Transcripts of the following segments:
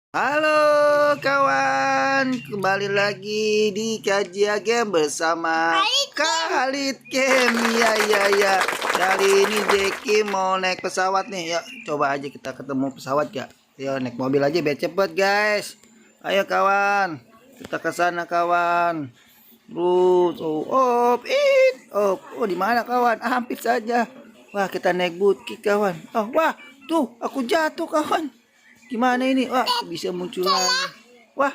Halo kawan, kembali lagi di Kajian Game bersama Khalid Game. Ya. Kali ini Jeki mau naik pesawat nih. Yuk, coba aja kita ketemu pesawat ya. Yuk, naik mobil aja biar cepet guys. Ayo kawan, kita ke sana kawan. Oh, di mana kawan? Hampir saja. Wah, kita naik bukit kawan. Oh, wah, tuh aku jatuh kawan. Gimana ini? Wah, bisa muncul lagi. Wah,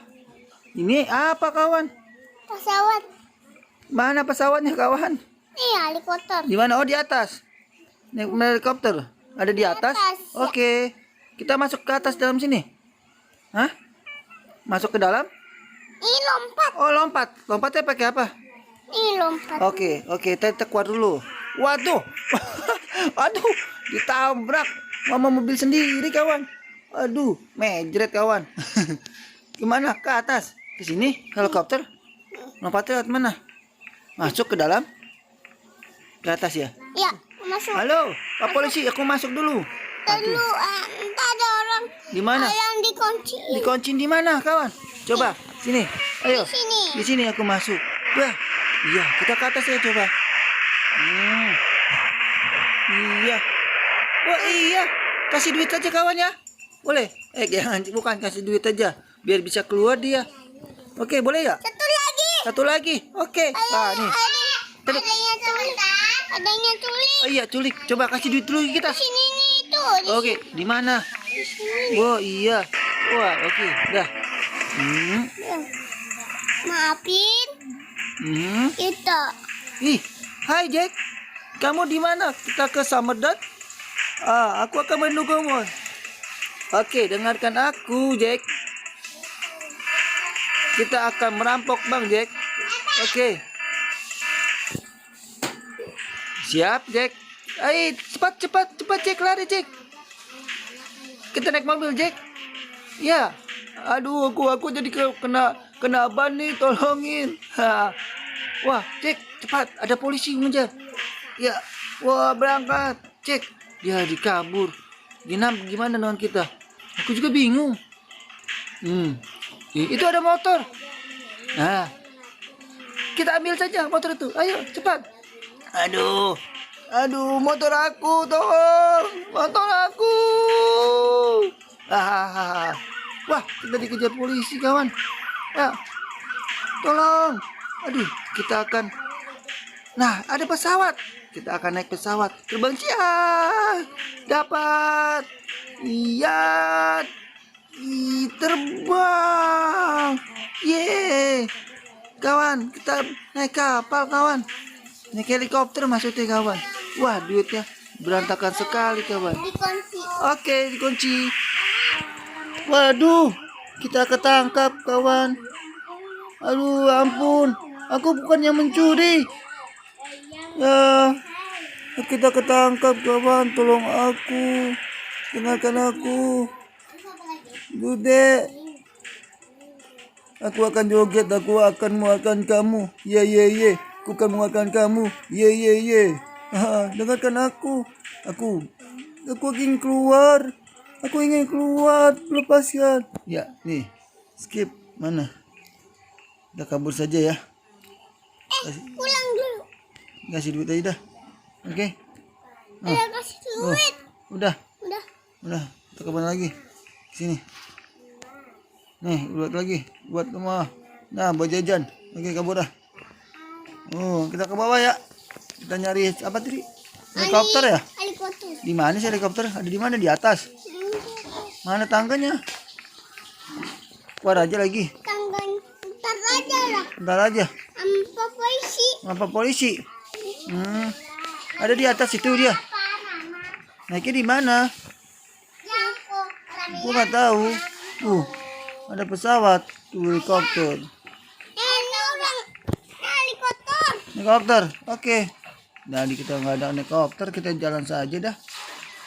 ini apa kawan? Pesawat. Mana pesawatnya kawan? Helikopter. Di mana? Oh, di atas. Naik helikopter. Ada di atas? Ya. Oke. Kita masuk ke atas dalam sini. Hah? Masuk ke dalam? Ini lompat. Oh, lompat. Lompatnya pakai apa? Ini lompat. Oke. Kita keluar dulu. Waduh. Aduh, ditabrak mama mobil sendiri kawan. Aduh, mejret kawan. Gimana? Ke atas? Ke sini? Helikopter? Lompatnya lewat mana? Masuk ke dalam? Ke atas ya? Ya, masuk. Halo, Pak Polisi, aku masuk dulu. Dulu entah ada orang. Di mana? Yang dikunci. Dikuncin di mana, kawan? Coba, sini. Ayo. Di sini. Di sini aku masuk. Wah, iya, kita ke atas ya coba. Iya. Wah, iya. Kasih duit aja kawan ya. Boleh? Jangan, bukan kasih duit aja, biar bisa keluar dia. Oke, boleh ya? Satu lagi. Satu lagi. Oke. Ah, nih. Adanya tulis. Adanya tulis. Oh iya, culik. Coba kasih duit dulu kita. Di sini nih itu. Oke, di mana? Di sini. Oh iya. Wah, oke. Dah. Maafin kita. Ih, hai Jack. Kamu di mana? Kita ke Summerdat. Aku akan mendukungmu. Oke, dengarkan aku, Jack. Kita akan merampok Bang Jack. Oke. Siap, Jack. Ayo, cepat, Jack, lari, Jack. Kita naik mobil, Jack. Ya. Aduh, aku jadi kena ban nih, tolongin. Wah, Jack, cepat, ada polisi mengejar. Ya. Wah, berangkat, Jack. Dia dikabur. Gimana dengan kita? Aku juga bingung. Itu ada motor. Nah, kita ambil saja motor itu. Ayo, cepat. Aduh, motor aku, tolong, motor aku. Wah, kita dikejar polisi, kawan. Ya, tolong. Aduh, kita akan. Nah, ada pesawat. Kita akan naik pesawat. Terbang siap. Dapat. Iya. Terbang. Yeay. Kawan, kita naik kapal, kawan. Naik helikopter maksudnya, kawan. Wah, duitnya berantakan sekali, kawan. Dikunci. Oke, dikunci. Waduh, kita ketangkap, kawan. Aduh, ampun. Aku bukan yang mencuri. Ya, kita ketangkap, kawan. Tolong aku. Dengarkan aku. Bude. Aku akan joget. Aku akan menguatkan kamu. Ye. Aku akan menguatkan kamu. Ye. Dengarkan aku. Aku ingin keluar. Lepaskan. Ya, nih. Skip. Mana? Kita kabur saja ya. Pulang dulu. Kasih duit aja dah. Oke. Udah kasih duit. Udah. Udah. Kita kabur lagi. Sini. Nih, buat lagi. Buat rumah. Nah, buat jajan. Oke, kabur dah. Kita ke bawah ya. Kita nyari apa tadi? Helikopter ya? Helikopter. Di mana sih helikopter? Ada di mana? Di atas. Mana tangganya? Keluar aja lagi. Tanggan. Ntar aja lah. Bentar aja. Polisi. Apa polisi? Ada di atas itu dia. Naiknya di mana? Aku nggak tahu. Ada pesawat. Helikopter. Helikopter. Oke. Jadi kita nggak ada helikopter, kita jalan saja dah.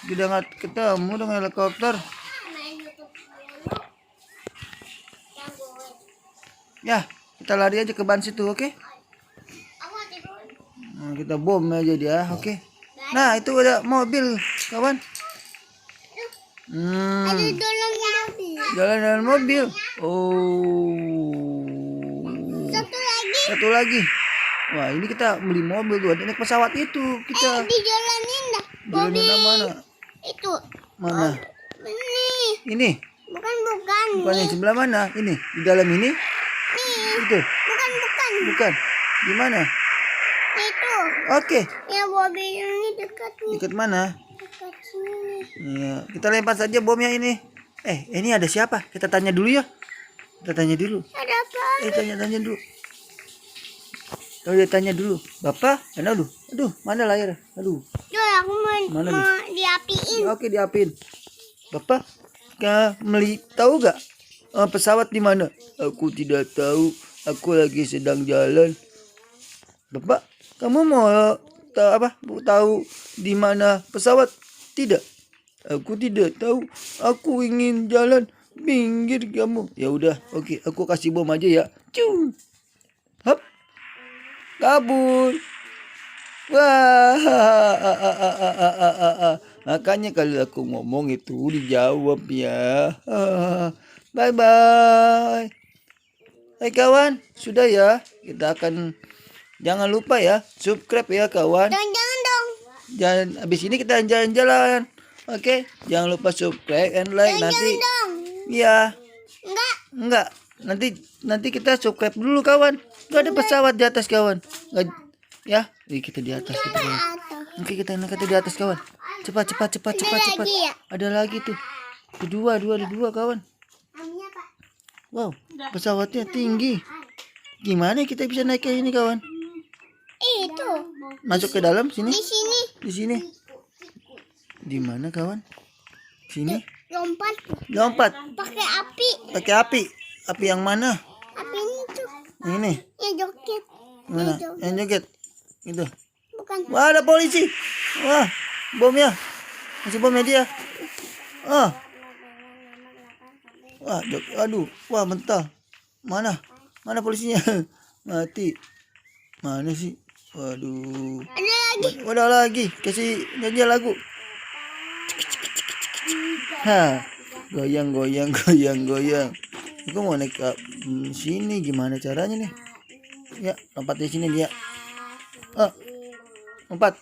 Kita nggak ketemu dengan helikopter. Ya, kita lari aja ke ban situ, oke? Nah, kita bom aja dia, oke? Nah, itu ada mobil, kawan. Ada dalam mobil. Jalan dengan mobil. Oh. Satu lagi. Wah, ini kita beli mobil tuh. Ada naik pesawat itu kita. Dijalanin dah. Jalanin yang mana? Itu. Mana? Ini. Bukan. Bukan yang sebelah mana? Ini. Di dalam ini? Nih. Itu. Bukan. Di mana? Itu. Oke. Ya mobil ini dekat nih. Dekat mana? Dekat sini. Iya, kita lempar saja bomnya ini. Ini ada siapa? Kita tanya dulu ya. Kita tanya dulu. Ada apa? Tanya dulu. Kalau dia tanya dulu, Bapak, aduh, mana layar? Aduh, Tuh aku mau diapiin. oke diapin. Bapak, tahu gak pesawat di mana? Aku tidak tahu. Aku lagi sedang jalan. Bapak, kamu mau tahu di mana pesawat? Tidak. Aku tidak tahu. Aku ingin jalan. Minggir kamu. Ya udah, oke. Aku kasih bom aja ya. Cium. Hop. Kabur. Wah. Makanya kalau aku ngomong itu dijawab ya. Bye bye. Hai kawan, sudah ya. Kita akan jangan lupa ya, subscribe ya kawan. Jangan dong. Jangan habis ini kita jalan-jalan. Oke, jangan lupa subscribe and like nanti. Dong. Iya. Enggak. Nanti kita subscribe dulu kawan. Gak ada pesawat di atas kawan. Nggak, ya, kita di atas kita. Oke, kita di atas kawan. Cepat. Lagi ya? Ada lagi tuh. Ada dua kawan. Wow, pesawatnya tinggi. Gimana kita bisa naik ke ini kawan? Itu. Masuk ke dalam sini? Di sini. Di sini. Di mana kawan? Sini. Lompat. Pakai Pakai api. api yang mana? Api ini tuh. Ini. Yang joget. Mana? Yang joget. Itu. Bukan. Wah, ada polisi. Wah, bomnya. Masih bomnya dia. Wah, aduh. Wah, mentah. Mana polisinya? Mati. Mana sih? Waduh. Ada lagi. Kasih nyanyi lagu. Goyang. Aku mau naik ke sini, gimana caranya nih? Ya, lompat di sini dia. Lompat.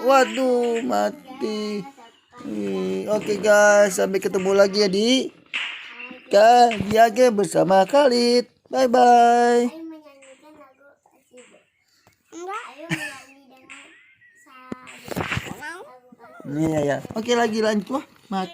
Waduh, mati. Oke guys, sampai ketemu lagi ya di Kagiage bersama Khalid. Bye bye. Enggak. Ya. Oke, lagi lanjut. Wah, mati.